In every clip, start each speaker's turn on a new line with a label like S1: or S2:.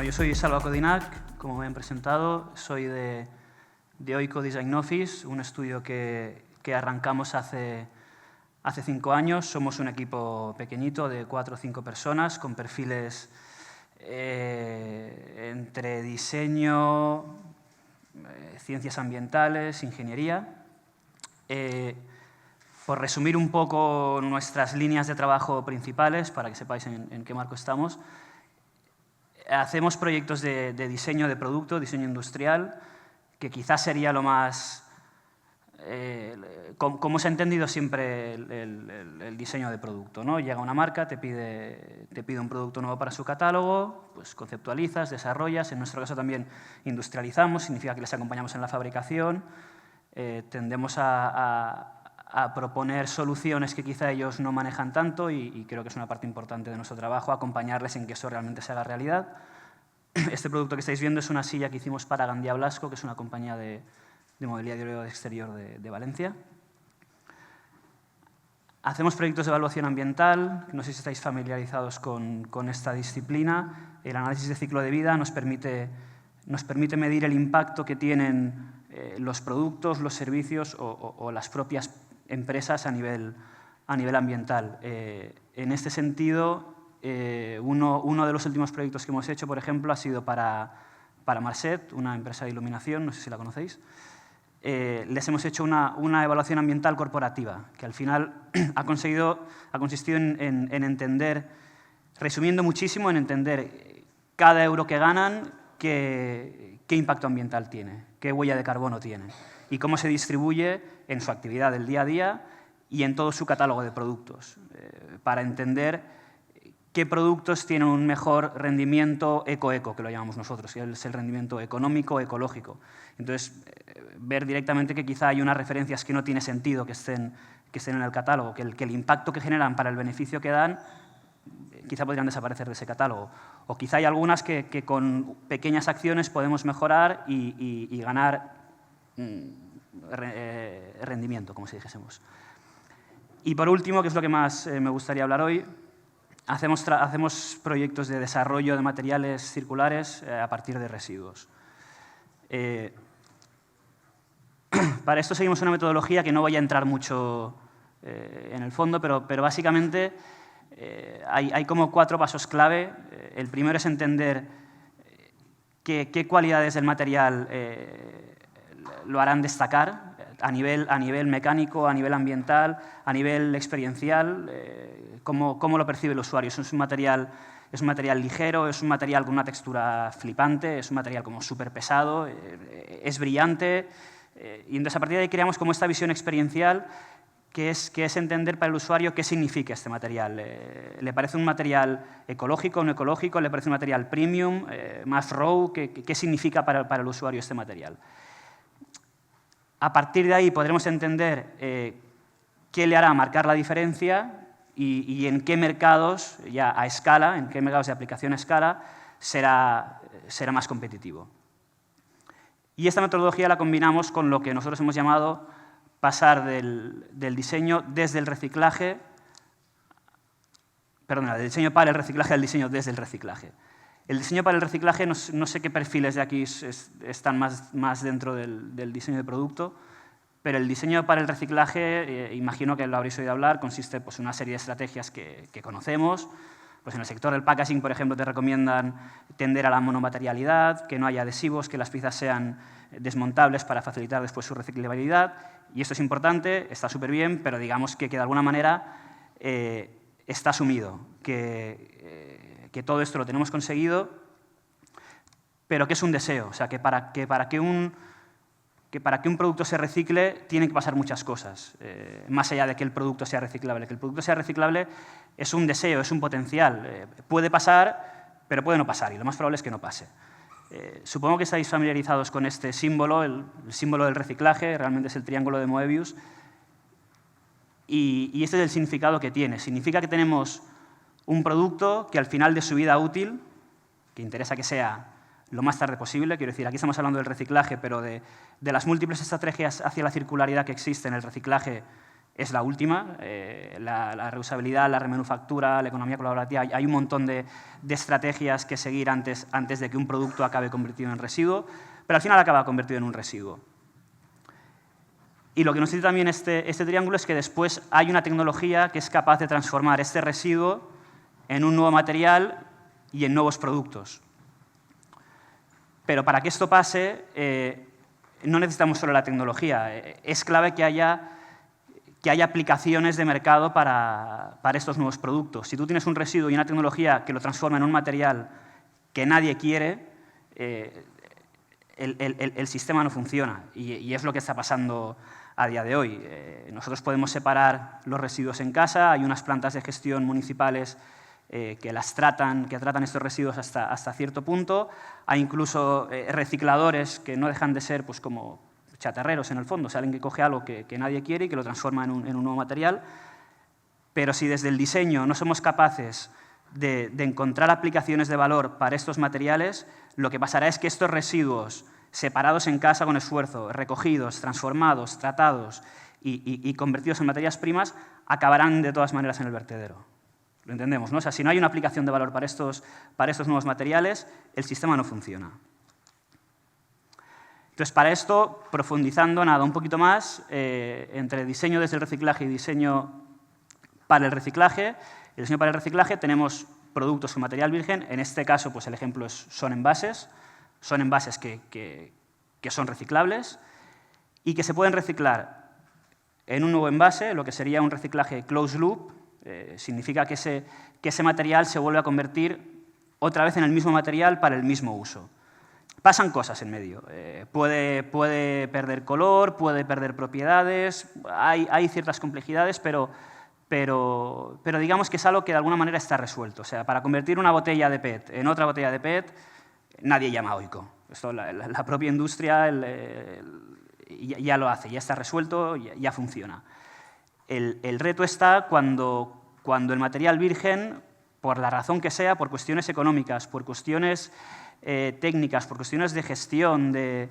S1: yo soy Salva Codinac, como me han presentado, soy de Oiko Design Office, un estudio que arrancamos hace 5 años. Somos un equipo pequeñito de 4 o 5 personas con perfiles entre diseño, ciencias ambientales, ingeniería. Por resumir un poco nuestras líneas de trabajo principales, para que sepáis en qué marco estamos, hacemos proyectos de diseño de producto, diseño industrial, que quizás sería lo más... como se ha entendido siempre el diseño de producto, ¿no? Llega una marca, te pide un producto nuevo para su catálogo, pues conceptualizas, desarrollas. En nuestro caso también industrializamos, significa que les acompañamos en la fabricación. Tendemos a proponer soluciones que quizá ellos no manejan tanto y creo que es una parte importante de nuestro trabajo, acompañarles en que eso realmente se haga realidad. Este producto que estáis viendo es una silla que hicimos para Gandia Blasco, que es una compañía de mobiliario de exterior de Valencia. Hacemos proyectos de evaluación ambiental, no sé si estáis familiarizados con esta disciplina. El análisis de ciclo de vida nos permite medir el impacto que tienen los productos, los servicios o las propias empresas a nivel ambiental. En este sentido, uno de los últimos proyectos que hemos hecho, por ejemplo, ha sido para Marset, una empresa de iluminación, no sé si la conocéis. Les hemos hecho una evaluación ambiental corporativa, que al final ha consistido en entender, resumiendo muchísimo, en entender cada euro que ganan, qué impacto ambiental tiene, qué huella de carbono tiene y cómo se distribuye en su actividad del día a día y en todo su catálogo de productos, para entender qué productos tienen un mejor rendimiento eco-eco, que lo llamamos nosotros, que es el rendimiento económico, ecológico. Entonces, ver directamente que quizá hay unas referencias que no tiene sentido que estén en el catálogo, que el impacto que generan para el beneficio que dan quizá podrían desaparecer de ese catálogo. O quizá hay algunas que con pequeñas acciones podemos mejorar y ganar rendimiento, como si dijésemos. Y por último, que es lo que más me gustaría hablar hoy, hacemos proyectos de desarrollo de materiales circulares a partir de residuos. Para esto seguimos una metodología que no voy a entrar mucho en el fondo, pero básicamente hay como 4 pasos clave. El primero es entender qué cualidades del material lo harán destacar a nivel mecánico, a nivel ambiental, a nivel experiencial, cómo lo percibe el usuario. Es un material ligero, es un material con una textura flipante, es un material como súper pesado, es brillante. Y entonces a partir de ahí creamos como esta visión experiencial que es entender para el usuario qué significa este material. ¿Le parece un material ecológico o no ecológico? ¿Le parece un material premium, más raw? ¿Qué significa para el usuario este material? A partir de ahí podremos entender qué le hará marcar la diferencia y en qué mercados, ya a escala, en qué mercados de aplicación a escala, será más competitivo. Y esta metodología la combinamos con lo que nosotros hemos llamado pasar del diseño desde el reciclaje, del diseño para el reciclaje al diseño desde el reciclaje. El diseño para el reciclaje, no sé qué perfiles de aquí están más dentro del diseño de producto, pero el diseño para el reciclaje, imagino que lo habréis oído hablar, consiste en una serie de estrategias que conocemos. Pues en el sector del packaging, por ejemplo, te recomiendan tender a la monomaterialidad, que no haya adhesivos, que las piezas sean desmontables para facilitar después su reciclabilidad. Y esto es importante, está súper bien, pero digamos que de alguna manera está asumido, que todo esto lo tenemos conseguido, pero que es un deseo. O sea, que para que un producto se recicle tienen que pasar muchas cosas, más allá de que el producto sea reciclable. Que el producto sea reciclable es un deseo, es un potencial. Puede pasar, pero puede no pasar, y lo más probable es que no pase. Supongo que estáis familiarizados con este símbolo, el símbolo del reciclaje, realmente es el triángulo de Moebius, y este es el significado que tiene. Significa que tenemos un producto que al final de su vida útil, que interesa que sea lo más tarde posible, quiero decir, aquí estamos hablando del reciclaje, pero de las múltiples estrategias hacia la circularidad que existen, el reciclaje es la última, la reusabilidad, la remanufactura, la economía colaborativa. Hay un montón de estrategias que seguir antes de que un producto acabe convertido en residuo, pero al final acaba convertido en un residuo. Y lo que nos dice también este triángulo es que después hay una tecnología que es capaz de transformar este residuo en un nuevo material y en nuevos productos. Pero para que esto pase, no necesitamos solo la tecnología. Es clave que haya aplicaciones de mercado para estos nuevos productos. Si tú tienes un residuo y una tecnología que lo transforma en un material que nadie quiere, el sistema no funciona. Y es lo que está pasando a día de hoy. Nosotros podemos separar los residuos en casa, hay unas plantas de gestión municipales que tratan estos residuos hasta cierto punto. Hay incluso recicladores que no dejan de ser pues, como chatarreros en el fondo, o sea, alguien que coge algo que nadie quiere y que lo transforma en un nuevo material. Pero si desde el diseño no somos capaces de encontrar aplicaciones de valor para estos materiales, lo que pasará es que estos residuos separados en casa con esfuerzo, recogidos, transformados, tratados y convertidos en materias primas, acabarán de todas maneras en el vertedero. Lo entendemos, ¿no? O sea, si no hay una aplicación de valor para estos nuevos materiales, el sistema no funciona. Entonces, para esto, profundizando un poquito más, entre diseño desde el reciclaje y diseño para el reciclaje, tenemos productos con material virgen. En este caso, pues el ejemplo son envases. Son envases que son reciclables y que se pueden reciclar en un nuevo envase, lo que sería un reciclaje closed loop. Significa que ese material se vuelve a convertir otra vez en el mismo material para el mismo uso. Pasan cosas en medio. Puede perder color, puede perder propiedades, hay ciertas complejidades, pero digamos que es algo que de alguna manera está resuelto. O sea, para convertir una botella de PET en otra botella de PET, nadie llama a Oiko. Esto, la propia industria ya lo hace, ya está resuelto, ya funciona. El reto está cuando el material virgen, por la razón que sea, por cuestiones económicas, por cuestiones técnicas, por cuestiones de gestión, de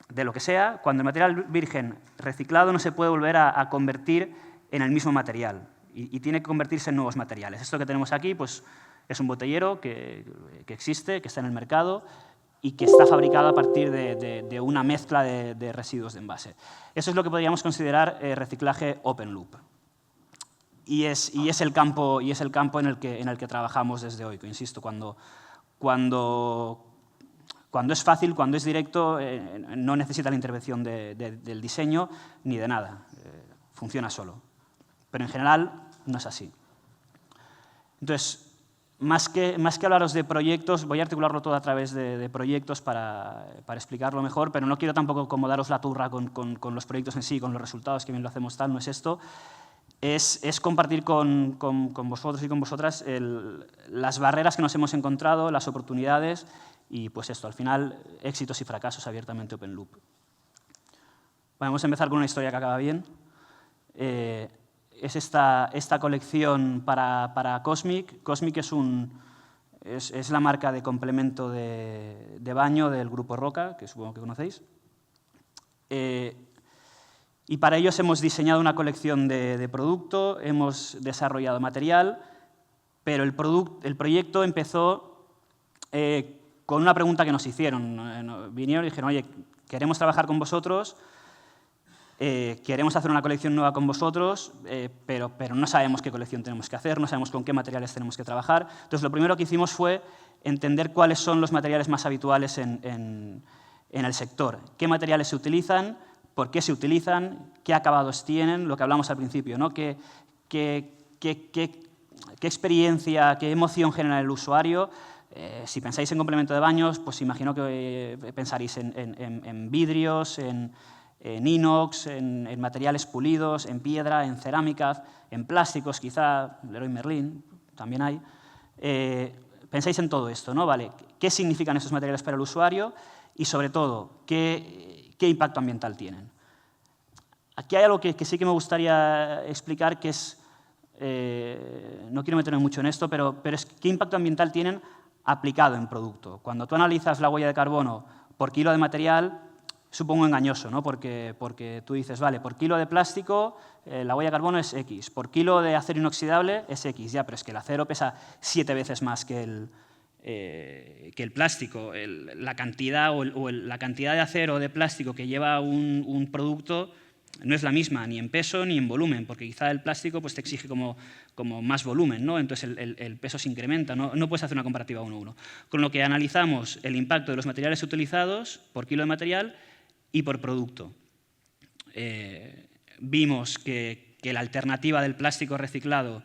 S1: lo que sea, cuando el material virgen reciclado no se puede volver a convertir en el mismo material y tiene que convertirse en nuevos materiales. Esto que tenemos aquí pues, es un botellero que existe, que está en el mercado y que está fabricado a partir de una mezcla de residuos de envase. Eso es lo que podríamos considerar reciclaje open loop. Y es el campo en el que trabajamos desde hoy. Insisto, cuando es fácil, cuando es directo, no necesita la intervención del diseño ni de nada. Funciona solo. Pero en general no es así. Entonces, más que hablaros de proyectos, voy a articularlo todo a través de proyectos para explicarlo mejor, pero no quiero tampoco como daros la turra con los proyectos en sí, con los resultados, que bien lo hacemos tal, no es esto. Es compartir con vosotros y con vosotras las barreras que nos hemos encontrado, las oportunidades y pues esto, al final, éxitos y fracasos abiertamente open loop. Vamos a empezar con una historia que acaba bien. Es esta colección para Cosmic. Cosmic es la marca de complemento de baño del grupo Roca, que supongo que conocéis. Y para ellos hemos diseñado una colección de producto, hemos desarrollado material, pero el proyecto empezó con una pregunta que nos hicieron. Vinieron y dijeron, oye, queremos trabajar con vosotros, queremos hacer una colección nueva con vosotros, pero no sabemos qué colección tenemos que hacer, no sabemos con qué materiales tenemos que trabajar. Entonces, lo primero que hicimos fue entender cuáles son los materiales más habituales en el sector, qué materiales se utilizan, por qué se utilizan, qué acabados tienen, lo que hablamos al principio, ¿no? ¿Qué experiencia, qué emoción genera el usuario? Si pensáis en complemento de baños, pues imagino que pensaréis en vidrios, en inox, en materiales pulidos, en piedra, en cerámica, en plásticos, quizá, Leroy Merlin, también hay. Pensáis en todo esto, ¿no? Vale, ¿qué significan esos materiales para el usuario? Y sobre todo, ¿qué impacto ambiental tienen? Aquí hay algo que sí que me gustaría explicar, que es, no quiero meterme mucho en esto, pero es qué impacto ambiental tienen aplicado en producto. Cuando tú analizas la huella de carbono por kilo de material, supongo engañoso, ¿no? Porque tú dices, vale, por kilo de plástico la huella de carbono es X, por kilo de acero inoxidable es X, ya, pero es que el acero pesa 7 veces más que el plástico. La cantidad la cantidad de acero o de plástico que lleva un producto no es la misma ni en peso ni en volumen, porque quizá el plástico pues, te exige como más volumen, ¿no? Entonces el peso se incrementa, no puedes hacer una comparativa 1 a 1. Con lo que analizamos el impacto de los materiales utilizados por kilo de material y por producto. Vimos que la alternativa del plástico reciclado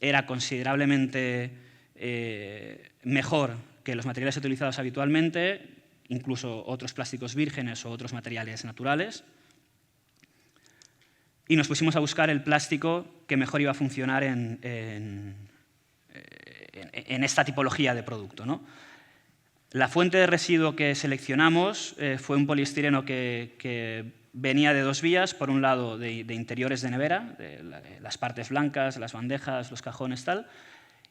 S1: era considerablemente mejor que los materiales utilizados habitualmente, incluso otros plásticos vírgenes o otros materiales naturales. Y nos pusimos a buscar el plástico que mejor iba a funcionar en esta tipología de producto, ¿no? La fuente de residuo que seleccionamos fue un poliestireno que venía de 2 vías, por un lado de interiores de nevera, de las partes blancas, las bandejas, los cajones, tal,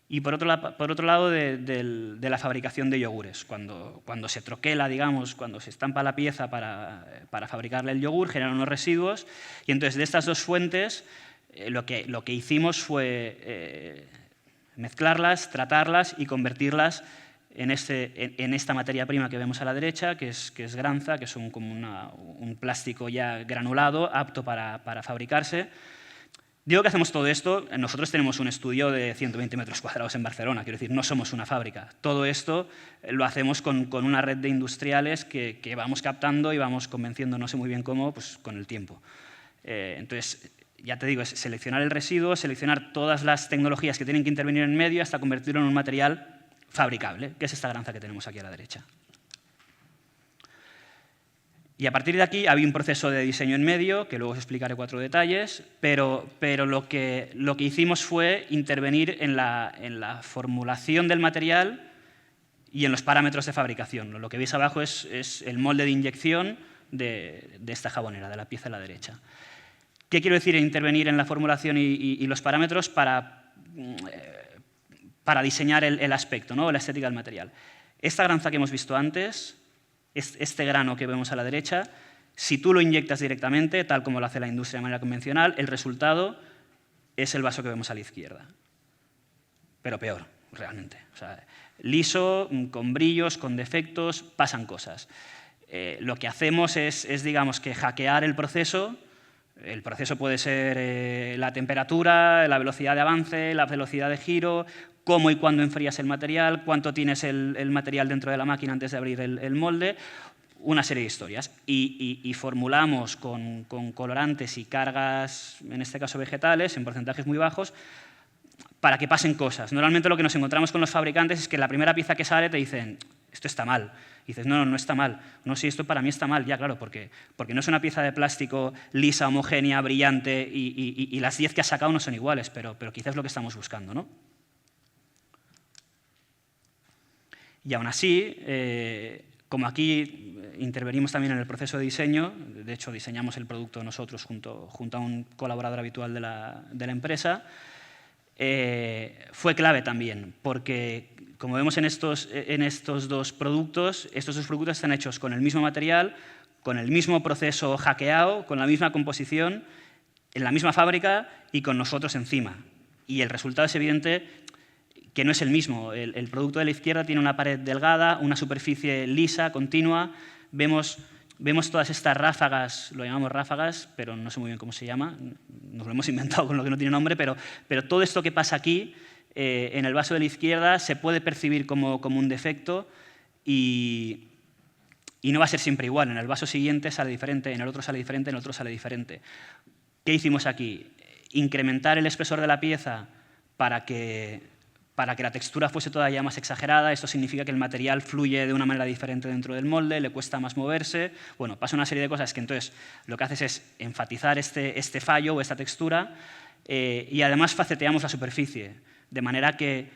S1: y por otro lado de la fabricación de yogures. Cuando se troquela, digamos, cuando se estampa la pieza para fabricarle el yogur, generan unos residuos, y entonces de estas 2 fuentes lo que hicimos fue mezclarlas, tratarlas y convertirlas en esta materia prima que vemos a la derecha, que es granza, que es como un plástico ya granulado, apto para fabricarse. Digo que hacemos todo esto, nosotros tenemos un estudio de 120 metros cuadrados en Barcelona, quiero decir, no somos una fábrica. Todo esto lo hacemos con una red de industriales que vamos captando y vamos convenciendo, no sé muy bien cómo, pues con el tiempo. Entonces, ya te digo, es seleccionar el residuo, seleccionar todas las tecnologías que tienen que intervenir en medio hasta convertirlo en un material fabricable, que es esta granza que tenemos aquí a la derecha. Y a partir de aquí había un proceso de diseño en medio, que luego os explicaré 4 detalles, pero lo que hicimos fue intervenir en la formulación del material y en los parámetros de fabricación. Lo que veis abajo es el molde de inyección de esta jabonera, de la pieza a la derecha. ¿Qué quiero decir intervenir en la formulación y los parámetros para diseñar el aspecto, ¿no? La estética del material? Esta granza que hemos visto antes, este grano que vemos a la derecha, si tú lo inyectas directamente, tal como lo hace la industria de manera convencional, el resultado es el vaso que vemos a la izquierda. Pero peor, realmente. O sea, liso, con brillos, con defectos, pasan cosas. Lo que hacemos es, digamos, que hackear el proceso. El proceso puede ser la temperatura, la velocidad de avance, la velocidad de giro, cómo y cuándo enfrías el material, cuánto tienes el material dentro de la máquina antes de abrir el molde, una serie de historias. Y formulamos con colorantes y cargas, en este caso vegetales, en porcentajes muy bajos, para que pasen cosas. Normalmente lo que nos encontramos con los fabricantes es que la primera pieza que sale te dicen, esto está mal. Y dices, no está mal. No, sí, esto para mí está mal. Ya, claro, porque no es una pieza de plástico lisa, homogénea, brillante y las 10 que has sacado no son iguales, pero quizás es lo que estamos buscando, ¿no? Y aún así, como aquí intervenimos también en el proceso de diseño, de hecho diseñamos el producto nosotros junto a un colaborador habitual de la empresa, fue clave también, porque como vemos en estos 2 productos, estos 2 productos están hechos con el mismo material, con el mismo proceso hackeado, con la misma composición, en la misma fábrica y con nosotros encima. Y el resultado es evidente que no es el mismo. El producto de la izquierda tiene una pared delgada, una superficie lisa, continua. Vemos todas estas ráfagas, lo llamamos ráfagas, pero no sé muy bien cómo se llama, nos lo hemos inventado con lo que no tiene nombre, pero todo esto que pasa aquí, en el vaso de la izquierda, se puede percibir como un defecto y no va a ser siempre igual. En el vaso siguiente sale diferente, en el otro sale diferente, en el otro sale diferente. ¿Qué hicimos aquí? Incrementar el espesor de la pieza para que la textura fuese todavía más exagerada. Esto significa que el material fluye de una manera diferente dentro del molde, le cuesta más moverse. Bueno, pasa una serie de cosas que entonces lo que haces es enfatizar este fallo o esta textura y además faceteamos la superficie, de manera que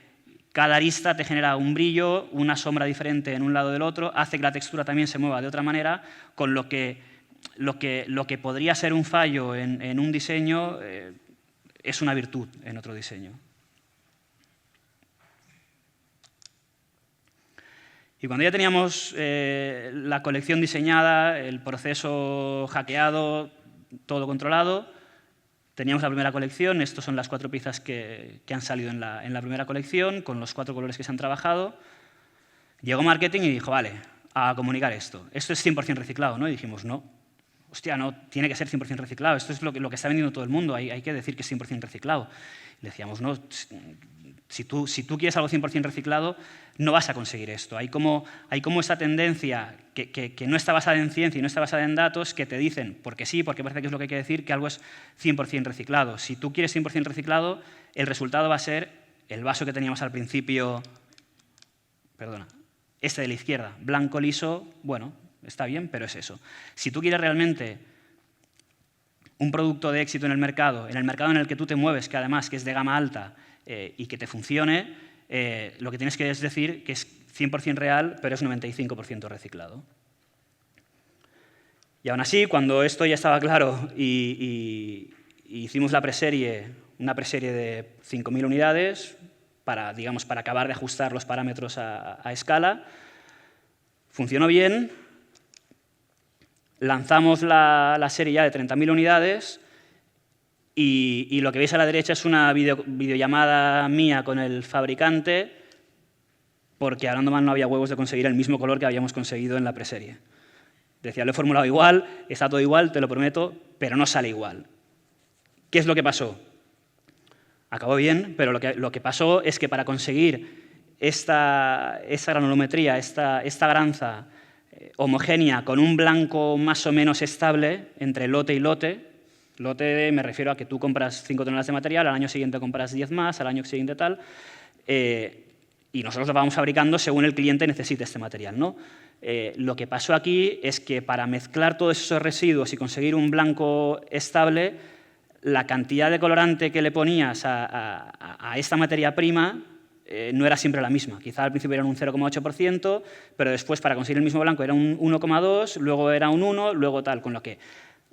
S1: cada arista te genera un brillo, una sombra diferente en un lado del otro, hace que la textura también se mueva de otra manera, con lo que podría ser un fallo en un diseño es una virtud en otro diseño. Y cuando ya teníamos la colección diseñada, el proceso hackeado, todo controlado, teníamos la primera colección. Estas son las 4 piezas que han salido en la primera colección, con los 4 colores que se han trabajado. Llegó marketing y dijo, vale, a comunicar esto. Esto es 100% reciclado, ¿no? Y dijimos, no. Hostia, no, tiene que ser 100% reciclado. Esto es lo que está vendiendo todo el mundo. Hay que decir que es 100% reciclado. Y le decíamos, no, si tú quieres algo 100% reciclado, no vas a conseguir esto. Hay como esa tendencia que no está basada en ciencia y no está basada en datos que te dicen, porque sí, porque parece que es lo que hay que decir, que algo es 100% reciclado. Si tú quieres 100% reciclado, el resultado va a ser el vaso que teníamos al principio, perdona, este de la izquierda, blanco, liso, bueno, está bien, pero es eso. Si tú quieres realmente un producto de éxito en el mercado en el que tú te mueves, que además que es de gama alta y que te funcione, lo que tienes que es decir que es 100% real, pero es 95% reciclado. Y aún así, cuando esto ya estaba claro y hicimos la preserie, una preserie de 5.000 unidades, para acabar de ajustar los parámetros a escala, funcionó bien. Lanzamos la serie ya de 30.000 unidades y lo que veis a la derecha es una videollamada mía con el fabricante porque hablando mal no había huevos de conseguir el mismo color que habíamos conseguido en la preserie. Decía, lo he formulado igual, está todo igual, te lo prometo, pero no sale igual. ¿Qué es lo que pasó? Acabó bien, pero lo que pasó es que para conseguir esta granulometría, esta granza homogénea con un blanco más o menos estable entre lote y lote. Lote me refiero a que tú compras 5 toneladas de material, al año siguiente compras 10 más, al año siguiente tal, y nosotros lo vamos fabricando según el cliente necesite este material, ¿no? Lo que pasó aquí es que para mezclar todos esos residuos y conseguir un blanco estable, la cantidad de colorante que le ponías a esta materia prima no era siempre la misma. Quizá al principio era un 0,8%, pero después para conseguir el mismo blanco era un 1,2, luego era un 1, luego tal, con lo que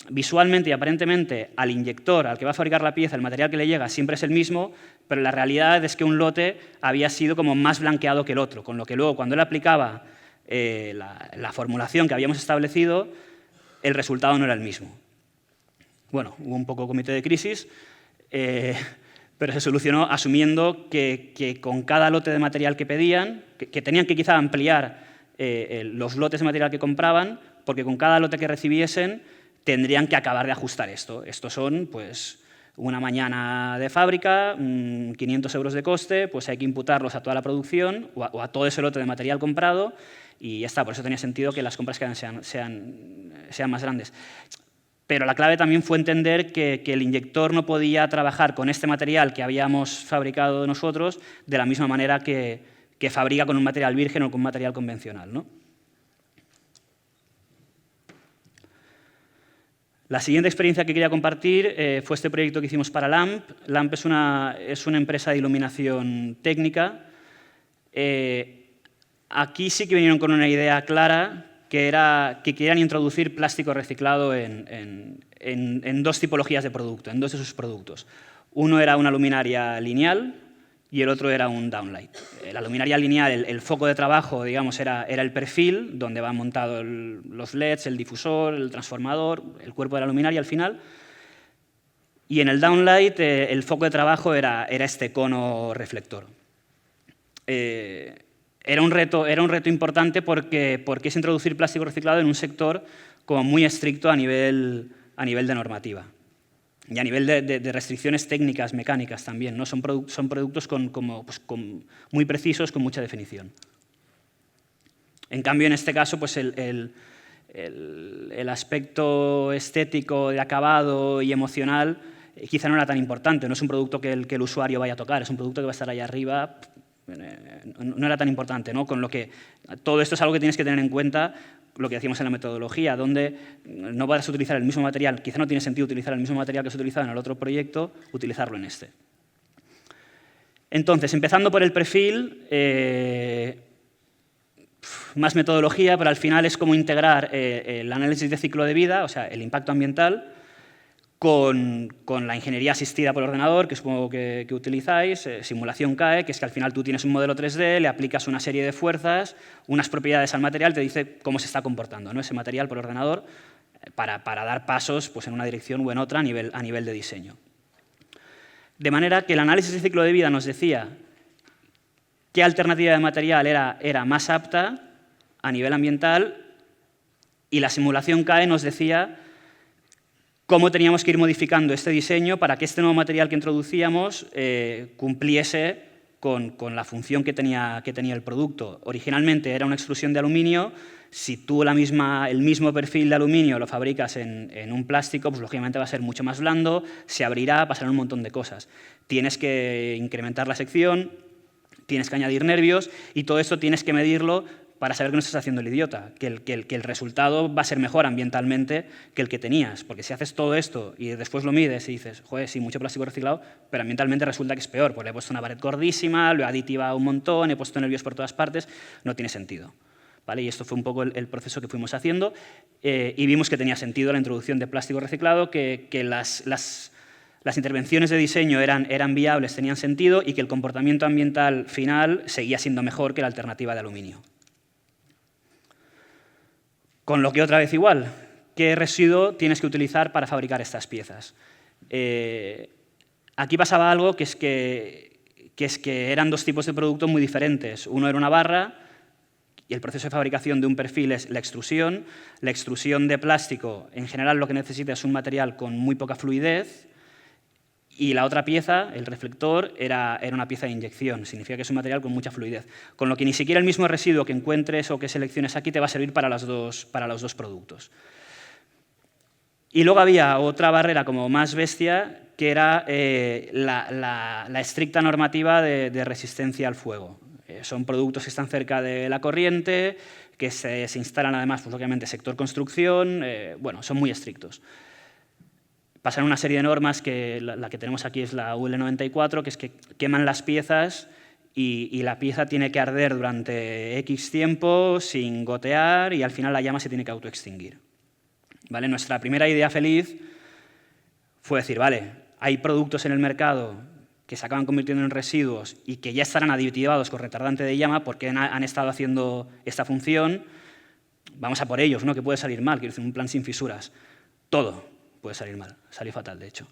S1: visualmente y aparentemente al inyector, al que va a fabricar la pieza, el material que le llega siempre es el mismo, pero la realidad es que un lote había sido como más blanqueado que el otro, con lo que luego cuando él aplicaba la formulación que habíamos establecido, el resultado no era el mismo. Bueno, hubo un poco comité de crisis, pero se solucionó asumiendo que con cada lote de material que pedían, que tenían que quizá ampliar los lotes de material que compraban, porque con cada lote que recibiesen tendrían que acabar de ajustar esto. Estos son, pues, una mañana de fábrica, 500 euros de coste, pues hay que imputarlos a toda la producción o a todo ese lote de material comprado y ya está. Por eso tenía sentido que las compras que sean más grandes. Pero la clave también fue entender que el inyector no podía trabajar con este material que habíamos fabricado nosotros de la misma manera que fabrica con un material virgen o con un material convencional, ¿no? La siguiente experiencia que quería compartir fue este proyecto que hicimos para LAMP. LAMP es una empresa de iluminación técnica. Aquí sí que vinieron con una idea clara, que era que querían introducir plástico reciclado en 2 tipologías de producto, en 2 de sus productos. Uno era una luminaria lineal y el otro era un downlight. La luminaria lineal, el foco de trabajo, digamos, era el perfil, donde van montados los LEDs, el difusor, el transformador, el cuerpo de la luminaria al final. Y en el downlight, el foco de trabajo era este cono reflector. Era un reto importante porque es introducir plástico reciclado en un sector como muy estricto a nivel de normativa. Y a nivel de restricciones técnicas, mecánicas también, ¿no? Son productos muy precisos, con mucha definición. En cambio, en este caso, pues el aspecto estético, de acabado y emocional quizá no era tan importante. No es un producto que el usuario vaya a tocar, es un producto que va a estar ahí arriba. No era tan importante, ¿no? Con lo que todo esto es algo que tienes que tener en cuenta, lo que decíamos en la metodología, donde no vas a utilizar el mismo material, quizá no tiene sentido utilizar el mismo material que se utilizaba en el otro proyecto, utilizarlo en este. Entonces, empezando por el perfil, más metodología, pero al final es como integrar el análisis de ciclo de vida, o sea, el impacto ambiental, con la ingeniería asistida por ordenador, que supongo que utilizáis, simulación CAE, que es que al final tú tienes un modelo 3D, le aplicas una serie de fuerzas, unas propiedades al material, te dice cómo se está comportando, ¿no?, ese material por ordenador para dar pasos pues, en una dirección o en otra a nivel de diseño. De manera que el análisis de ciclo de vida nos decía qué alternativa de material era más apta a nivel ambiental y la simulación CAE nos decía cómo teníamos que ir modificando este diseño para que este nuevo material que introducíamos cumpliese con la función que tenía el producto. Originalmente era una extrusión de aluminio. Si tú el mismo perfil de aluminio lo fabricas en un plástico, pues lógicamente va a ser mucho más blando, se abrirá, pasarán un montón de cosas. Tienes que incrementar la sección, tienes que añadir nervios y todo esto tienes que medirlo para saber que no estás haciendo el idiota, que el resultado va a ser mejor ambientalmente que el que tenías. Porque si haces todo esto y después lo mides y dices, joder, sí, mucho plástico reciclado, pero ambientalmente resulta que es peor, porque le he puesto una pared gordísima, lo he aditivado un montón, he puesto nervios por todas partes, no tiene sentido. ¿Vale? Y esto fue un poco el proceso que fuimos haciendo y vimos que tenía sentido la introducción de plástico reciclado, que las intervenciones de diseño eran viables, tenían sentido y que el comportamiento ambiental final seguía siendo mejor que la alternativa de aluminio. Con lo que otra vez igual, ¿qué residuo tienes que utilizar para fabricar estas piezas? Aquí pasaba algo que es que eran dos tipos de productos muy diferentes. Uno era una barra y el proceso de fabricación de un perfil es la extrusión. La extrusión de plástico, en general, lo que necesita es un material con muy poca fluidez. Y la otra pieza, el reflector, era una pieza de inyección. Significa que es un material con mucha fluidez. Con lo que ni siquiera el mismo residuo que encuentres o que selecciones aquí te va a servir para los dos productos. Y luego había otra barrera como más bestia, que era la estricta normativa de resistencia al fuego. Son productos que están cerca de la corriente, que se instalan además, pues, obviamente, sector construcción. Bueno, son muy estrictos. Pasan una serie de normas, que la que tenemos aquí es la UL 94, que es que queman las piezas y la pieza tiene que arder durante X tiempo sin gotear y al final la llama se tiene que autoextinguir. ¿Vale? Nuestra primera idea feliz fue decir, vale, hay productos en el mercado que se acaban convirtiendo en residuos y que ya estarán aditivados con retardante de llama porque han estado haciendo esta función, vamos a por ellos, ¿no? Que puede salir mal, quiero decir, un plan sin fisuras. Todo puede salir mal, salió fatal, de hecho.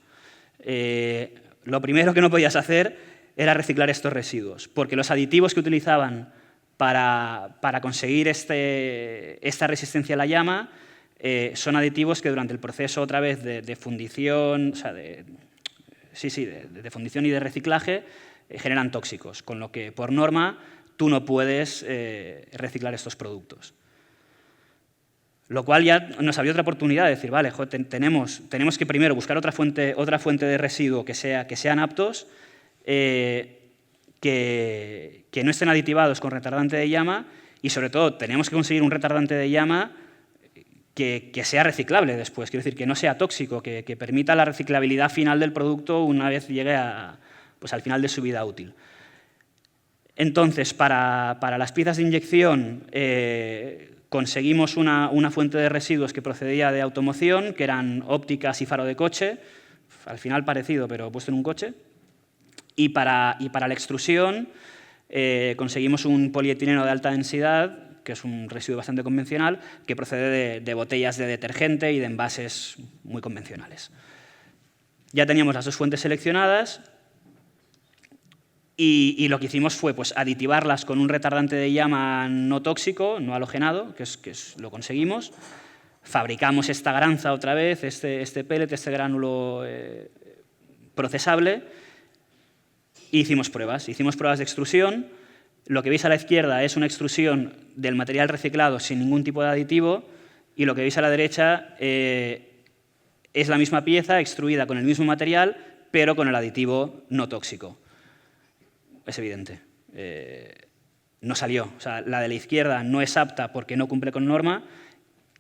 S1: Lo primero que no podías hacer era reciclar estos residuos, porque los aditivos que utilizaban para conseguir esta resistencia a la llama son aditivos que durante el proceso otra vez de fundición, o sea, de fundición y de reciclaje generan tóxicos, con lo que por norma tú no puedes reciclar estos productos. Lo cual ya nos había otra oportunidad de decir, vale, joder, tenemos que primero buscar otra fuente de residuo que sean aptos, que no estén aditivados con retardante de llama y, sobre todo, tenemos que conseguir un retardante de llama que sea reciclable después, quiero decir, que no sea tóxico, que permita la reciclabilidad final del producto una vez llegue al final de su vida útil. Entonces, para las piezas de inyección, conseguimos una fuente de residuos que procedía de automoción, que eran ópticas y faro de coche, al final parecido, pero puesto en un coche. Y para la extrusión conseguimos un polietileno de alta densidad, que es un residuo bastante convencional, que procede de botellas de detergente y de envases muy convencionales. Ya teníamos las dos fuentes seleccionadas y lo que hicimos fue pues, aditivarlas con un retardante de llama no tóxico, no halogenado, que lo conseguimos. Fabricamos esta granza otra vez, este pellet, este gránulo procesable, e hicimos pruebas. Hicimos pruebas de extrusión. Lo que veis a la izquierda es una extrusión del material reciclado sin ningún tipo de aditivo y lo que veis a la derecha es la misma pieza extruida con el mismo material, pero con el aditivo no tóxico. Es evidente. No salió. O sea, la de la izquierda no es apta porque no cumple con norma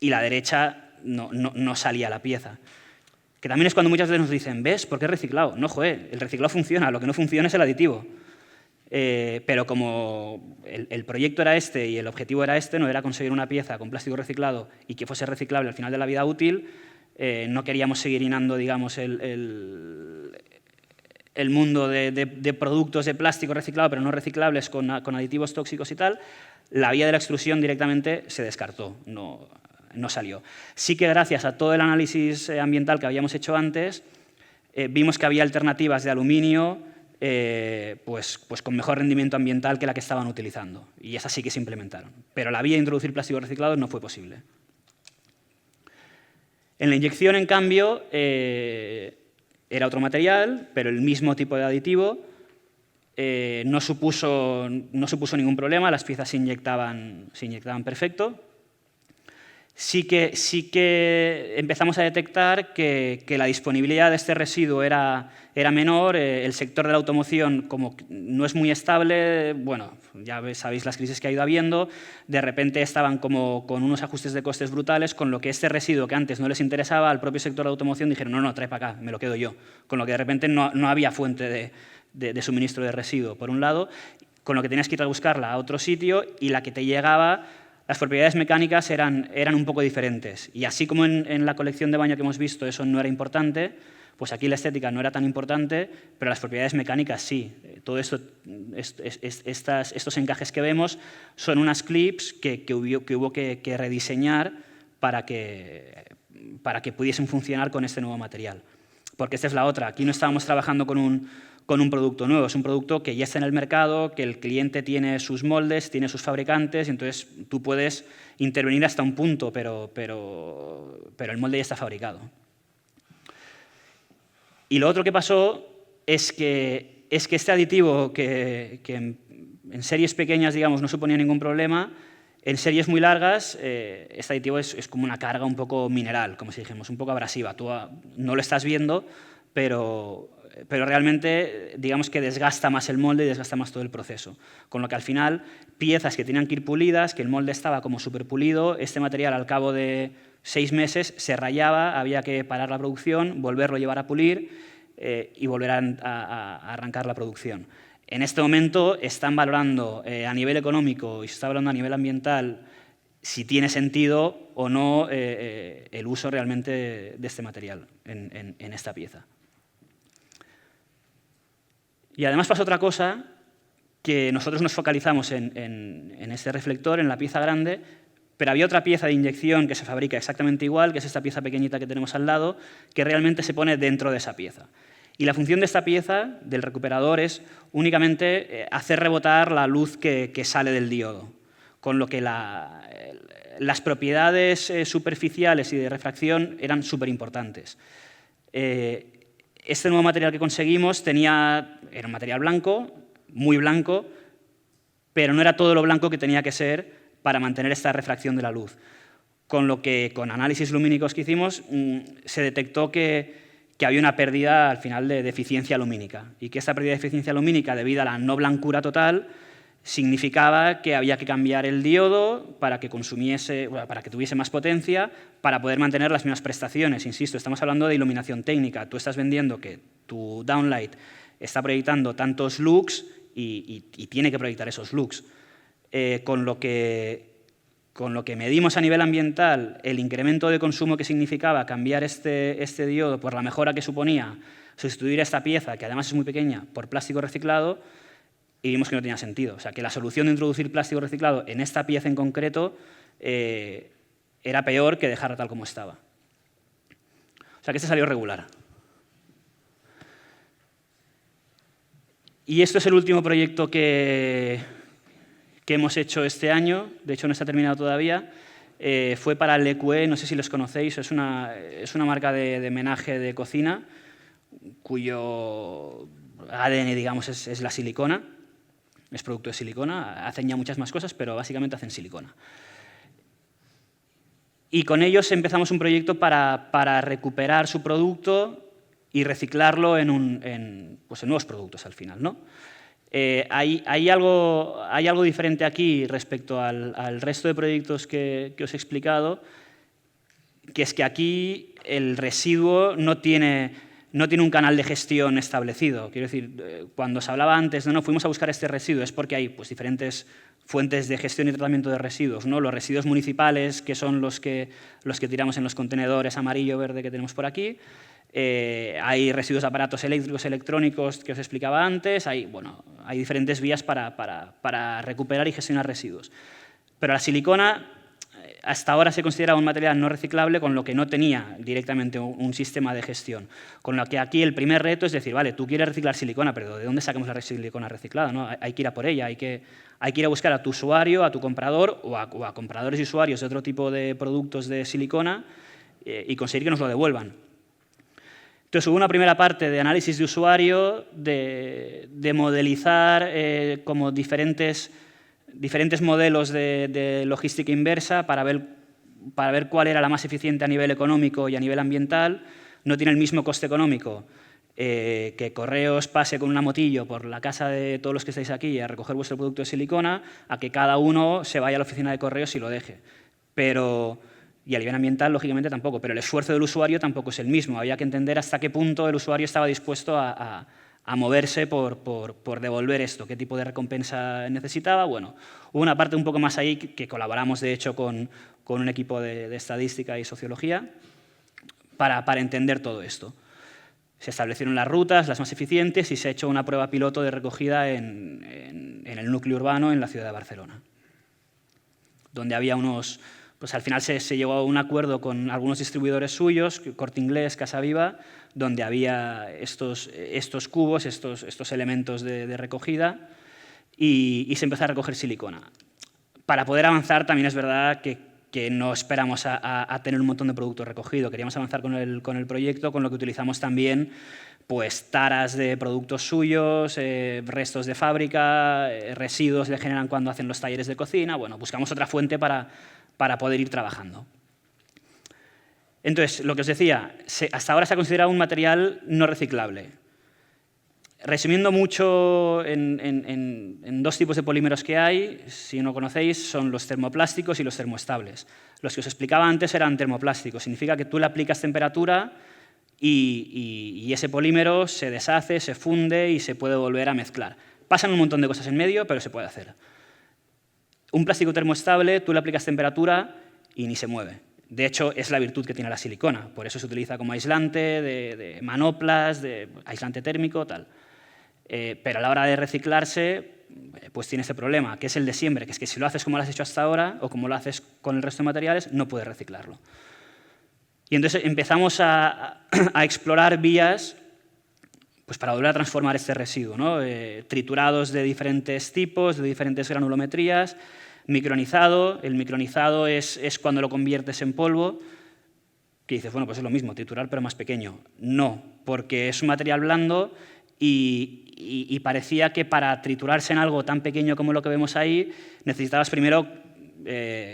S1: y la derecha no salía la pieza. Que también es cuando muchas veces nos dicen, ¿ves? ¿Por qué es reciclado? No, joder, el reciclado funciona, lo que no funciona es el aditivo. Pero como el proyecto era este y el objetivo era este, no era conseguir una pieza con plástico reciclado y que fuese reciclable al final de la vida útil, no queríamos seguir llenando, digamos, el mundo de productos de plástico reciclado, pero no reciclables, con aditivos tóxicos y tal. La vía de la extrusión directamente se descartó, no salió. Sí que gracias a todo el análisis ambiental que habíamos hecho antes, vimos que había alternativas de aluminio pues con mejor rendimiento ambiental que la que estaban utilizando. Y esas sí que se implementaron. Pero la vía de introducir plástico reciclado no fue posible. En la inyección, en cambio, era otro material, pero el mismo tipo de aditivo. No supuso ningún problema, las piezas se inyectaban perfecto. Sí que empezamos a detectar que la disponibilidad de este residuo era menor. El sector de la automoción, como no es muy estable, bueno, ya sabéis las crisis que ha ido habiendo, de repente estaban como con unos ajustes de costes brutales, con lo que este residuo que antes no les interesaba al propio sector de la automoción dijeron, no, trae para acá, me lo quedo yo. Con lo que de repente no había fuente de suministro de residuo, por un lado, con lo que tenías que ir a buscarla a otro sitio y la que te llegaba. Las propiedades mecánicas eran un poco diferentes. Y así como en la colección de baño que hemos visto eso no era importante, pues aquí la estética no era tan importante, pero las propiedades mecánicas sí. Todo esto, estos encajes que vemos son unas clips que hubo que rediseñar para que pudiesen funcionar con este nuevo material. Porque esta es la otra. Aquí no estábamos trabajando con un producto nuevo, es un producto que ya está en el mercado, que el cliente tiene sus moldes, tiene sus fabricantes, y entonces tú puedes intervenir hasta un punto, pero el molde ya está fabricado. Y lo otro que pasó es que este aditivo, que en series pequeñas, digamos, no suponía ningún problema, en series muy largas, este aditivo es como una carga un poco mineral, como si dijéramos, un poco abrasiva. Tú no lo estás viendo, pero realmente, digamos que desgasta más el molde y desgasta más todo el proceso. Con lo que al final, piezas que tenían que ir pulidas, que el molde estaba como súper pulido, este material al cabo de 6 meses se rayaba, había que parar la producción, volverlo a llevar a pulir y volver a arrancar la producción. En este momento están valorando a nivel económico y se está valorando a nivel ambiental si tiene sentido o no el uso realmente de este material en esta pieza. Y además pasa otra cosa, que nosotros nos focalizamos en este reflector, en la pieza grande, pero había otra pieza de inyección que se fabrica exactamente igual, que es esta pieza pequeñita que tenemos al lado, que realmente se pone dentro de esa pieza. Y la función de esta pieza, del recuperador, es únicamente hacer rebotar la luz que sale del diodo, con lo que las propiedades superficiales y de refracción eran súper importantes. Este nuevo material que conseguimos era un material blanco, muy blanco, pero no era todo lo blanco que tenía que ser para mantener esta refracción de la luz. Con lo que, con análisis lumínicos que hicimos, se detectó que había una pérdida al final de eficiencia lumínica y que esta pérdida de eficiencia lumínica, debido a la no blancura total, significaba que había que cambiar el diodo para que tuviese más potencia, para poder mantener las mismas prestaciones. Insisto, estamos hablando de iluminación técnica. Tú estás vendiendo que tu downlight está proyectando tantos lux y tiene que proyectar esos lux. Con lo que medimos a nivel ambiental, el incremento de consumo que significaba cambiar este diodo por la mejora que suponía sustituir esta pieza, que además es muy pequeña, por plástico reciclado, y vimos que no tenía sentido. O sea, que la solución de introducir plástico reciclado en esta pieza en concreto era peor que dejarla tal como estaba. O sea, que este salió regular. Y esto es el último proyecto que hemos hecho este año. De hecho, no está terminado todavía. Fue para Leque, no sé si los conocéis, es una marca de menaje de cocina cuyo ADN, digamos, es la silicona. Es producto de silicona, hacen ya muchas más cosas, pero básicamente hacen silicona. Y con ellos empezamos un proyecto para recuperar su producto y reciclarlo en nuevos productos al final, ¿no? Hay algo diferente aquí respecto al resto de proyectos que os he explicado, que es que aquí el residuo no tiene no tiene un canal de gestión establecido. Quiero decir, cuando se hablaba antes de no, fuimos a buscar este residuo, es porque hay pues, diferentes fuentes de gestión y tratamiento de residuos, ¿no? Los residuos municipales, que son los que tiramos en los contenedores amarillo, verde que tenemos por aquí. Hay residuos de aparatos eléctricos, electrónicos, que os explicaba antes. Hay diferentes vías para recuperar y gestionar residuos. Pero la silicona hasta ahora se considera un material no reciclable, con lo que no tenía directamente un sistema de gestión. Con lo que aquí el primer reto es decir, vale, tú quieres reciclar silicona, pero ¿de dónde sacamos la silicona reciclada? ¿No? Hay que ir a por ella, hay que ir a buscar a tu usuario, a tu comprador o a compradores y usuarios de otro tipo de productos de silicona y conseguir que nos lo devuelvan. Entonces, hubo una primera parte de análisis de usuario, de modelizar como diferentes modelos de logística inversa para ver cuál era la más eficiente a nivel económico y a nivel ambiental. No tiene el mismo coste económico que Correos pase con una motillo por la casa de todos los que estáis aquí a recoger vuestro producto de silicona, a que cada uno se vaya a la oficina de Correos y lo deje. Y a nivel ambiental, lógicamente, tampoco, pero el esfuerzo del usuario tampoco es el mismo. Había que entender hasta qué punto el usuario estaba dispuesto a moverse por devolver esto, qué tipo de recompensa necesitaba. Bueno, hubo una parte un poco más ahí que colaboramos, de hecho, con un equipo de estadística y sociología para entender todo esto. Se establecieron las rutas, las más eficientes, y se ha hecho una prueba piloto de recogida en el núcleo urbano, en la ciudad de Barcelona, donde había pues al final se llegó a un acuerdo con algunos distribuidores suyos, Corte Inglés, Casa Viva, donde había estos cubos, estos elementos de recogida, y se empezó a recoger silicona. Para poder avanzar también es verdad que no esperamos a tener un montón de productos recogidos. Queríamos avanzar con el proyecto, con lo que utilizamos también pues taras de productos suyos, restos de fábrica, residuos que generan cuando hacen los talleres de cocina. Bueno, buscamos otra fuente para poder ir trabajando. Entonces, lo que os decía, hasta ahora se ha considerado un material no reciclable. Resumiendo mucho, en dos tipos de polímeros que hay, si no conocéis, son los termoplásticos y los termoestables. Los que os explicaba antes eran termoplásticos. Significa que tú le aplicas temperatura y ese polímero se deshace, se funde y se puede volver a mezclar. Pasan un montón de cosas en medio, pero se puede hacer. Un plástico termoestable, tú le aplicas temperatura y ni se mueve. De hecho, es la virtud que tiene la silicona. Por eso se utiliza como aislante de manoplas, de aislante térmico, tal. Pero a la hora de reciclarse, pues tiene ese problema, que es el de siempre, que es que si lo haces como lo has hecho hasta ahora o como lo haces con el resto de materiales, no puedes reciclarlo. Y entonces empezamos a explorar vías pues para volver a transformar este residuo, ¿no? Triturados de diferentes tipos, de diferentes granulometrías, micronizado. El micronizado es cuando lo conviertes en polvo, que dices, bueno, pues es lo mismo, triturar pero más pequeño. No, porque es un material blando y parecía que para triturarse en algo tan pequeño como lo que vemos ahí, necesitabas primero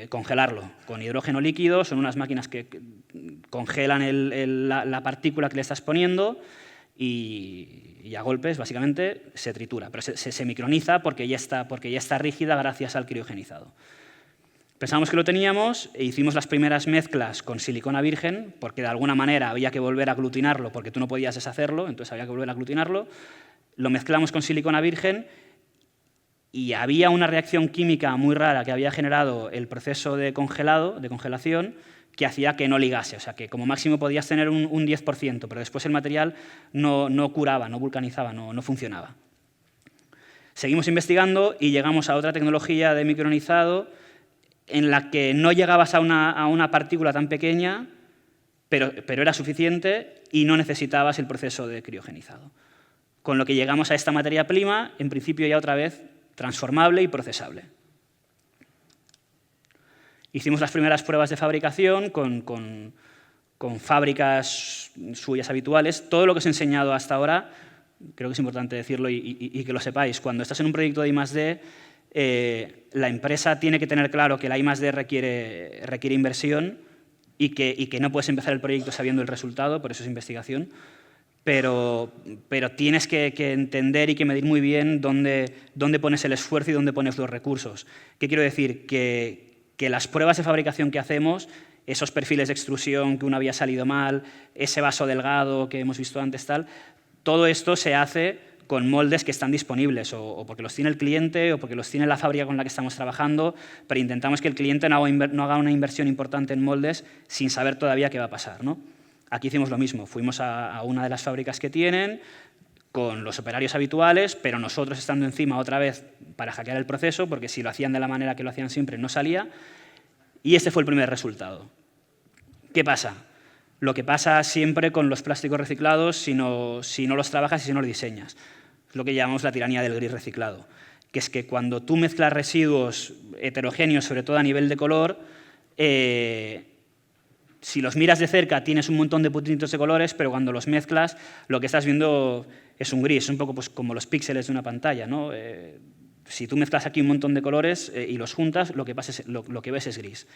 S1: congelarlo con hidrógeno líquido. Son unas máquinas que congelan la partícula que le estás poniendo y a golpes, básicamente, se tritura. Pero se microniza porque ya está rígida gracias al criogenizado. Pensamos que lo teníamos e hicimos las primeras mezclas con silicona virgen, porque de alguna manera había que volver a aglutinarlo, porque tú no podías deshacerlo, entonces había que volver a aglutinarlo. Lo mezclamos con silicona virgen y había una reacción química muy rara que había generado el proceso de congelación, que hacía que no ligase. O sea, que como máximo podías tener un 10%, pero después el material no curaba, no vulcanizaba, no funcionaba. Seguimos investigando y llegamos a otra tecnología de micronizado en la que no llegabas a una partícula tan pequeña, pero era suficiente y no necesitabas el proceso de criogenizado. Con lo que llegamos a esta materia prima, en principio ya otra vez transformable y procesable. Hicimos las primeras pruebas de fabricación con fábricas suyas habituales. Todo lo que os he enseñado hasta ahora, creo que es importante decirlo y que lo sepáis, cuando estás en un proyecto de I+D, la empresa tiene que tener claro que la I+D requiere inversión y que no puedes empezar el proyecto sabiendo el resultado, por eso es investigación, pero tienes que entender y que medir muy bien dónde pones el esfuerzo y dónde pones los recursos. ¿Qué quiero decir? Que las pruebas de fabricación que hacemos esos perfiles de extrusión que uno había salido mal, ese vaso delgado que hemos visto antes, tal, todo esto se hace con moldes que están disponibles, o porque los tiene el cliente o porque los tiene la fábrica con la que estamos trabajando, pero intentamos que el cliente no haga una inversión importante en moldes sin saber todavía qué va a pasar, ¿no? Aquí hicimos lo mismo, fuimos a una de las fábricas que tienen, con los operarios habituales, pero nosotros estando encima otra vez para hackear el proceso, porque si lo hacían de la manera que lo hacían siempre no salía, y este fue el primer resultado. ¿Qué pasa? Lo que pasa siempre con los plásticos reciclados si no los trabajas y si no los diseñas. Es lo que llamamos la tiranía del gris reciclado, que es que cuando tú mezclas residuos heterogéneos, sobre todo a nivel de color, si los miras de cerca tienes un montón de puntitos de colores, pero cuando los mezclas lo que estás viendo es un gris, es un poco pues, como los píxeles de una pantalla, ¿no? Si tú mezclas aquí un montón de colores y los juntas, lo que ves es gris.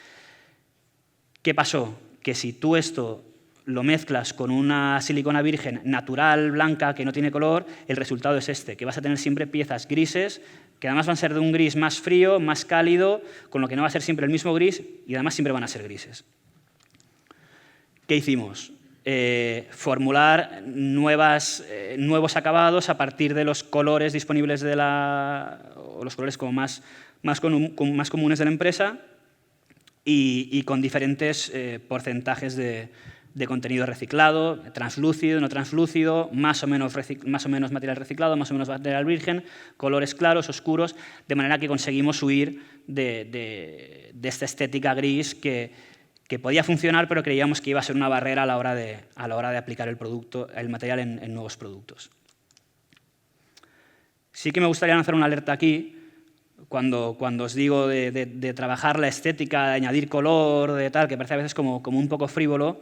S1: ¿Qué pasó? Que si tú esto lo mezclas con una silicona virgen natural, blanca, que no tiene color, el resultado es este, que vas a tener siempre piezas grises, que además van a ser de un gris más frío, más cálido, con lo que no va a ser siempre el mismo gris y además siempre van a ser grises. ¿Qué hicimos? Formular nuevos acabados a partir de los colores disponibles o los colores como más comunes de la empresa y con diferentes porcentajes de contenido reciclado, translúcido, no translúcido, más o menos material reciclado, más o menos material virgen, colores claros, oscuros, de manera que conseguimos huir de esta estética gris que podía funcionar, pero creíamos que iba a ser una barrera a la hora de aplicar el material en nuevos productos. Sí que me gustaría lanzar una alerta aquí, cuando os digo de trabajar la estética, de añadir color, de tal, que parece a veces como un poco frívolo.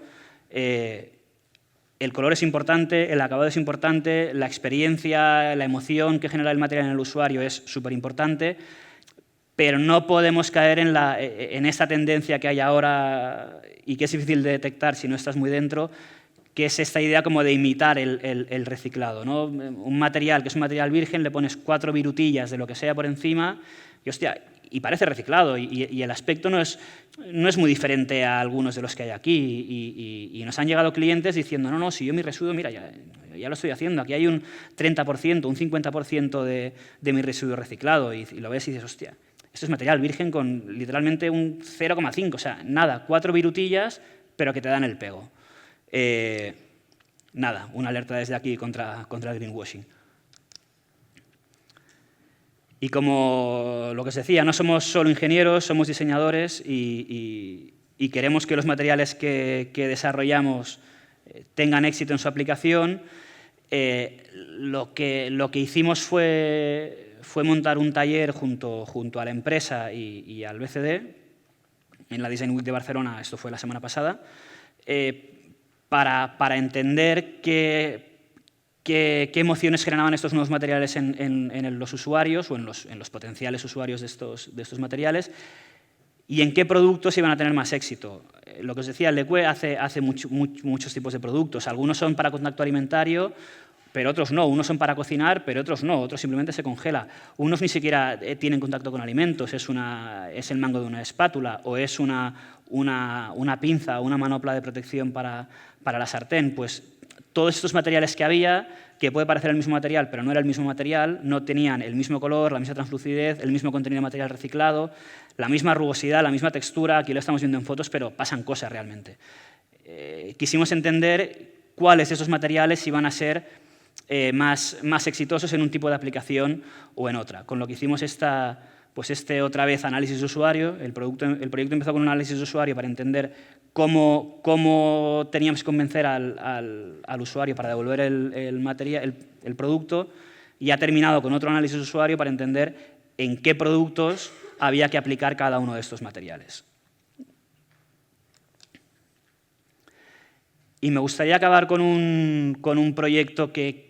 S1: El color es importante, el acabado es importante, la experiencia, la emoción que genera el material en el usuario es súper importante, pero no podemos caer en esta tendencia que hay ahora y que es difícil de detectar si no estás muy dentro, que es esta idea como de imitar el reciclado, ¿no? Un material que es un material virgen, le pones 4 virutillas de lo que sea por encima y, hostia, y parece reciclado y el aspecto no es muy diferente a algunos de los que hay aquí y nos han llegado clientes diciendo no, si yo mi residuo, mira, ya lo estoy haciendo, aquí hay un 30%, un 50% de mi residuo reciclado y lo ves y dices, hostia, esto es material virgen con literalmente un 0,5, o sea, nada, 4 virutillas, pero que te dan el pego. Nada, una alerta desde aquí contra el greenwashing. Y como lo que os decía, no somos solo ingenieros, somos diseñadores y queremos que los materiales que desarrollamos tengan éxito en su aplicación. Lo que hicimos fue montar un taller junto a la empresa y al BCD, en la Design Week de Barcelona, esto fue la semana pasada, para entender qué emociones generaban estos nuevos materiales en los usuarios o en los potenciales usuarios de estos materiales y en qué productos iban a tener más éxito. Lo que os decía, Leque hace muchos tipos de productos. Algunos son para contacto alimentario, pero otros no. Unos son para cocinar, pero otros no. Otros simplemente se congela. Unos ni siquiera tienen contacto con alimentos. Es el mango de una espátula o es una pinza o una manopla de protección para la sartén. Pues todos estos materiales que había, que puede parecer el mismo material, pero no era el mismo material, no tenían el mismo color, la misma translucidez, el mismo contenido de material reciclado, la misma rugosidad, la misma textura. Aquí lo estamos viendo en fotos, pero pasan cosas realmente. Quisimos entender cuáles de esos materiales iban a ser más exitosos en un tipo de aplicación o en otra. Con lo que hicimos otra vez análisis de usuario. El proyecto empezó con un análisis de usuario para entender cómo teníamos que convencer al usuario para devolver el producto y ha terminado con otro análisis de usuario para entender en qué productos había que aplicar cada uno de estos materiales. Y me gustaría acabar con un proyecto que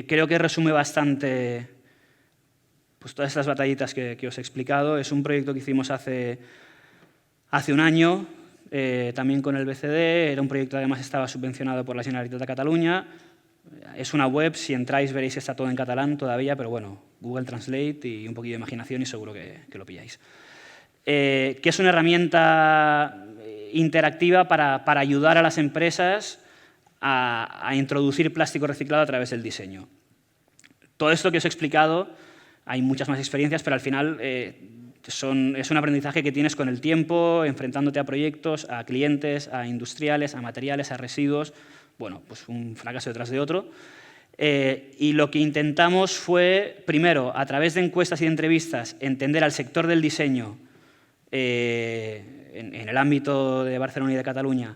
S1: creo que resume bastante pues, todas estas batallitas que os he explicado. Es un proyecto que hicimos hace un año, también con el BCD. Era un proyecto que además estaba subvencionado por la Generalitat de Cataluña. Es una web, si entráis veréis que está todo en catalán todavía, pero bueno, Google Translate y un poquillo de imaginación y seguro que lo pilláis. Que es una herramienta interactiva para ayudar a las empresas a introducir plástico reciclado a través del diseño. Todo esto que os he explicado, hay muchas más experiencias, pero al final es un aprendizaje que tienes con el tiempo, enfrentándote a proyectos, a clientes, a industriales, a materiales, a residuos. Bueno, pues un fracaso detrás de otro. Y lo que intentamos fue, primero, a través de encuestas y de entrevistas, entender al sector del diseño en el ámbito de Barcelona y de Cataluña,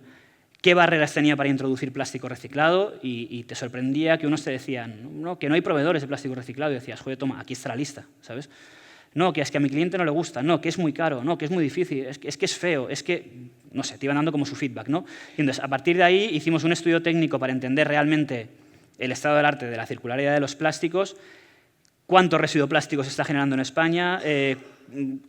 S1: qué barreras tenía para introducir plástico reciclado, y te sorprendía que unos te decían no, que no hay proveedores de plástico reciclado, y decías, joder, toma, aquí está la lista, ¿sabes? No, que es que a mi cliente no le gusta, no, que es muy caro, no, que es muy difícil, es que es feo, es que, no sé, te iban dando como su feedback, ¿no? Y entonces, a partir de ahí, hicimos un estudio técnico para entender realmente el estado del arte de la circularidad de los plásticos, cuánto residuo plástico se está generando en España,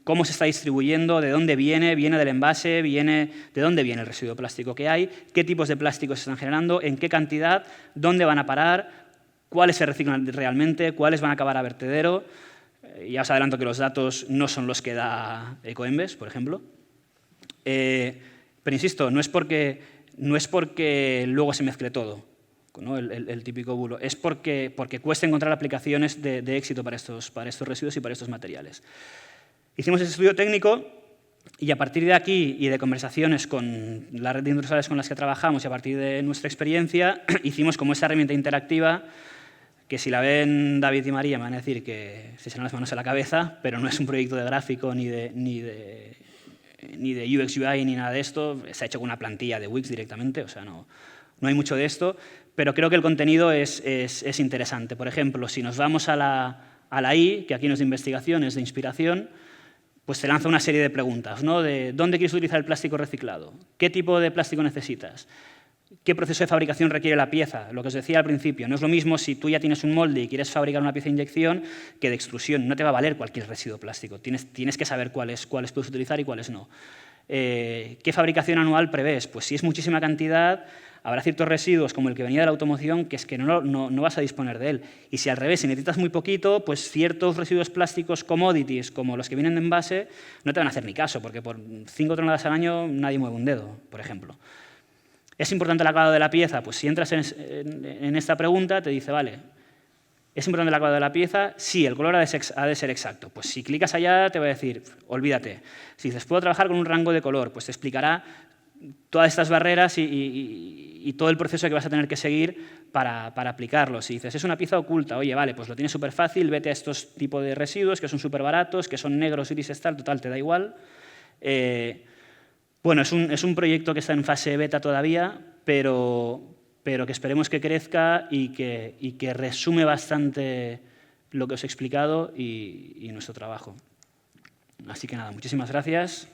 S1: cómo se está distribuyendo, de dónde viene, viene del envase, de dónde viene el residuo plástico que hay, qué tipos de plásticos se están generando, en qué cantidad, dónde van a parar, cuáles se reciclan realmente, cuáles van a acabar a vertedero. Ya os adelanto que los datos no son los que da Ecoembes, por ejemplo. Pero insisto, no es porque luego se mezcle todo, ¿no? El típico bulo. Es porque cuesta encontrar aplicaciones de éxito para estos residuos y para estos materiales. Hicimos ese estudio técnico y a partir de aquí y de conversaciones con la red de industriales con las que trabajamos y a partir de nuestra experiencia, hicimos como esa herramienta interactiva que si la ven David y María me van a decir que se echan las manos a la cabeza, pero no es un proyecto de gráfico ni de UX UI ni nada de esto. Se ha hecho con una plantilla de Wix directamente, o sea, no hay mucho de esto, pero creo que el contenido es interesante. Por ejemplo, si nos vamos a la I, que aquí no es de investigación, es de inspiración, pues te lanza una serie de preguntas, ¿no? De ¿dónde quieres utilizar el plástico reciclado? ¿Qué tipo de plástico necesitas? ¿Qué proceso de fabricación requiere la pieza? Lo que os decía al principio, no es lo mismo si tú ya tienes un molde y quieres fabricar una pieza de inyección que de extrusión. No te va a valer cualquier residuo plástico. Tienes que saber cuáles puedes utilizar y cuáles no. ¿Qué fabricación anual prevés? Pues si es muchísima cantidad, habrá ciertos residuos, como el que venía de la automoción, que es que no vas a disponer de él. Y si al revés, si necesitas muy poquito, pues ciertos residuos plásticos commodities, como los que vienen de envase, no te van a hacer ni caso, porque por 5 toneladas al año nadie mueve un dedo, por ejemplo. ¿Es importante el acabado de la pieza? Pues si entras en esta pregunta, te dice, vale, ¿es importante el acabado de la pieza? Sí, el color ha de ser exacto. Pues si clicas allá, te va a decir, olvídate. Si dices, ¿puedo trabajar con un rango de color? Pues te explicará todas estas barreras y todo el proceso que vas a tener que seguir para aplicarlo. Si dices, es una pieza oculta, oye, vale, pues lo tienes súper fácil, vete a estos tipos de residuos que son súper baratos, que son negros, grises, tal, total, te da igual. Bueno, es un proyecto que está en fase beta todavía, pero que esperemos que crezca y que resume bastante lo que os he explicado y nuestro trabajo. Así que nada, muchísimas gracias.